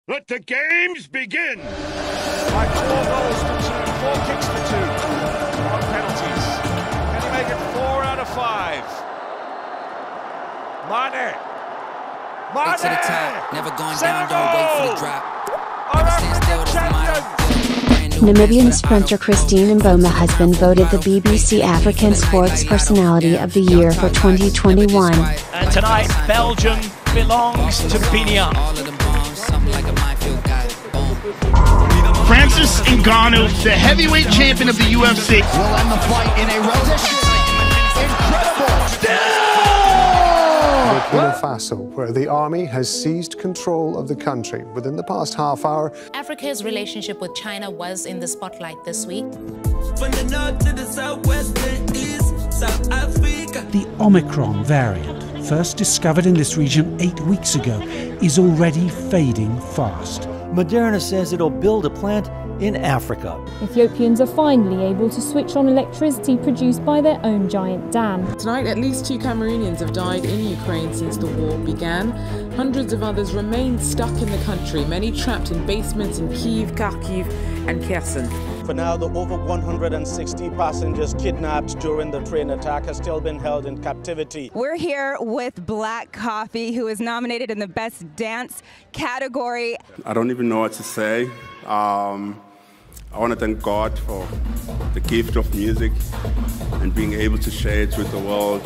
Let the games begin! By 4 goals to 2, 4 kicks to 2 on penalties. Can he make it 4 out of 5? Mane! Mane! To the top, never going down, don't wait for the drop. Namibian sprinter Christine Mboma has been voted the BBC African Sports Personality of the Year for 2021. And tonight, Belgium belongs to Biniam. Francis Ngannou, the heavyweight champion of the UFC, will end the fight in a rendition. Burkina Faso, where the army has seized control of the country. Within the past half hour, Africa's relationship with China was in the spotlight this week. From the north to the southwest, there is South Africa. The Omicron variant, first discovered in this region 8 weeks ago, is already fading fast. Moderna says it'll build a plant in Africa. Ethiopians are finally able to switch on electricity produced by their own giant dam. Tonight, at least 2 Cameroonians have died in Ukraine since the war began. Hundreds of others remain stuck in the country, many trapped in basements in Kyiv, Kharkiv and Kherson. For now, the over 160 passengers kidnapped during the train attack have still been held in captivity. We're here with Black Coffee, who is nominated in the Best Dance category. I don't even know what to say. I want to thank God for the gift of music and being able to share it with the world.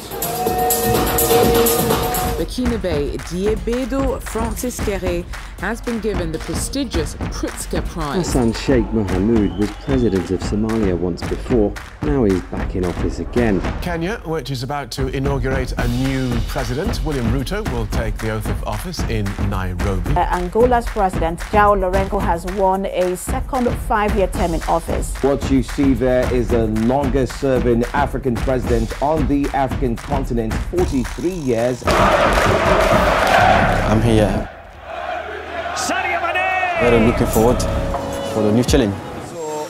Burkina Faso Diébédo Francis Kéré has been given the prestigious Pritzker Prize. Hassan Sheikh Mohamud was president of Somalia once before. Now he's back in office again. Kenya, which is about to inaugurate a new president, William Ruto, will take the oath of office in Nairobi. Angola's president, João Lourenço, has won a second 5-year term in office. What you see there is the longest-serving African president on the African continent, 43 years. I'm here. Sadio Mane! Very looking forward for the new challenge.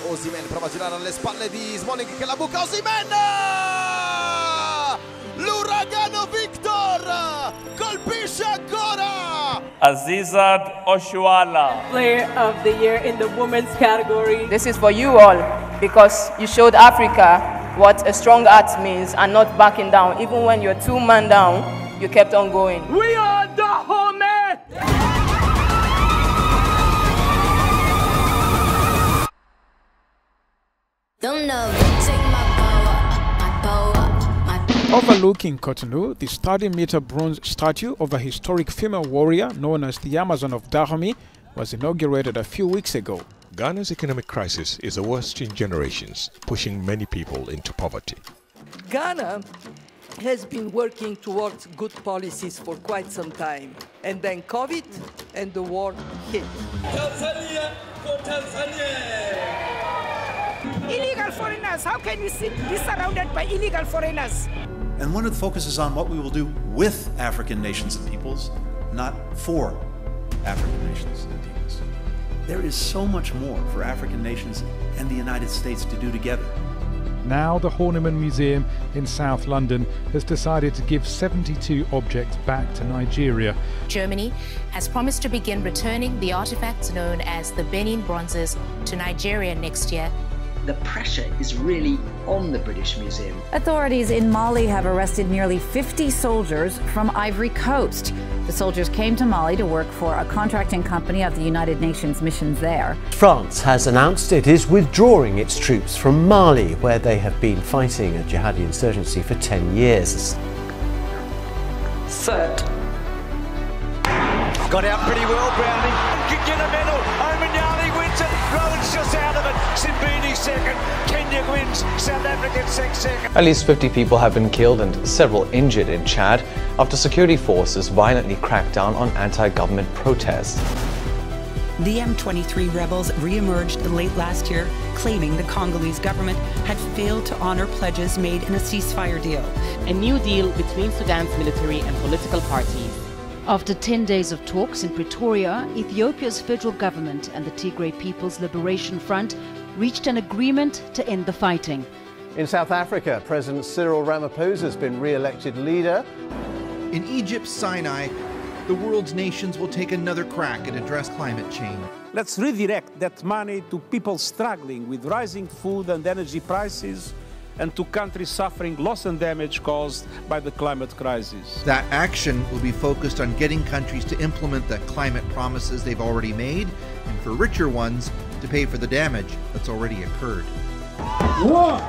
Osimhen prova a girare alle spalle di Smalling che la buca Osimhen! L'uragano Victor colpisce ancora! Azizat Oshuala, Player of the Year in the women's category. This is for you all because you showed Africa what a strong heart means and not backing down. Even when you're 2-man down, you kept on going. We are the home! Overlooking Cotonou, the 30-meter bronze statue of a historic female warrior known as the Amazon of Dahomey was inaugurated a few weeks ago. Ghana's economic crisis is the worst in generations, pushing many people into poverty. Ghana has been working towards good policies for quite some time. And then COVID and the war hit. Tanzania for Tanzania! Illegal foreigners, how can we be surrounded by illegal foreigners? And one of the focus is on what we will do with African nations and peoples, not for African nations and peoples. There is so much more for African nations and the United States to do together. Now the Horniman Museum in South London has decided to give 72 objects back to Nigeria. Germany has promised to begin returning the artifacts known as the Benin Bronzes to Nigeria next year. The pressure is really on the British Museum. Authorities in Mali have arrested nearly 50 soldiers from Ivory Coast. The soldiers came to Mali to work for a contracting company of the United Nations missions there. France has announced it is withdrawing its troops from Mali, where they have been fighting a jihadi insurgency for 10 years. Third. Got out pretty well, Browning. Could get a medal. Omanyali wins it. Rowan's just out of it. Simbini second. Kenya wins. South Africa second. At least 50 people have been killed and several injured in Chad after security forces violently cracked down on anti-government protests. The M23 Rebels re-emerged late last year, claiming the Congolese government had failed to honor pledges made in a ceasefire deal. A new deal between Sudan's military and political parties. After 10 days of talks in Pretoria, Ethiopia's federal government and the Tigray People's Liberation Front reached an agreement to end the fighting. In South Africa, President Cyril Ramaphosa has been re-elected leader. In Egypt's Sinai, the world's nations will take another crack at address climate change. Let's redirect that money to people struggling with rising food and energy prices and to countries suffering loss and damage caused by the climate crisis. That action will be focused on getting countries to implement the climate promises they've already made, and for richer ones to pay for the damage that's already occurred. Whoa.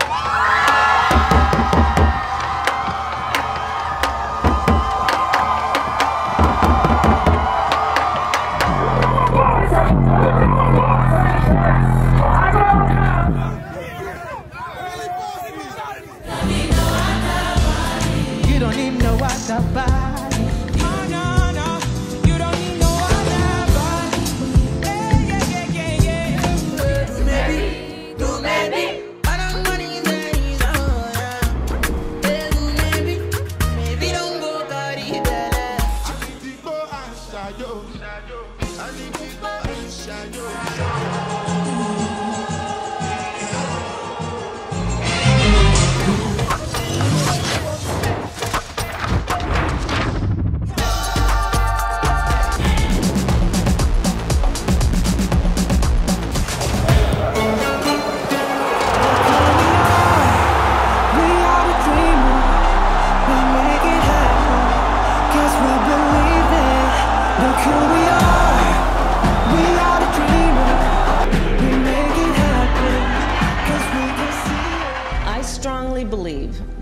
You don't need no other body. Oh, no, no. You don't need no other body. Yeah. Maybe, do maybe. I don't money in the maybe don't go carry better.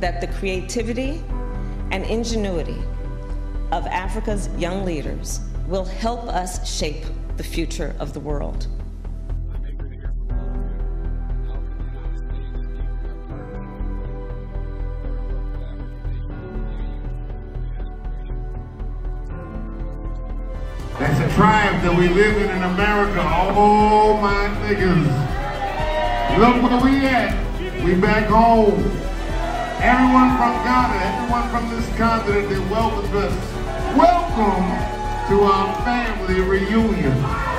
That the creativity and ingenuity of Africa's young leaders will help us shape the future of the world. That's a tribe that we live in America. Oh my niggas. Look where we at. We back home. Everyone from Ghana, everyone from this continent, they welcomed us. Welcome to our family reunion.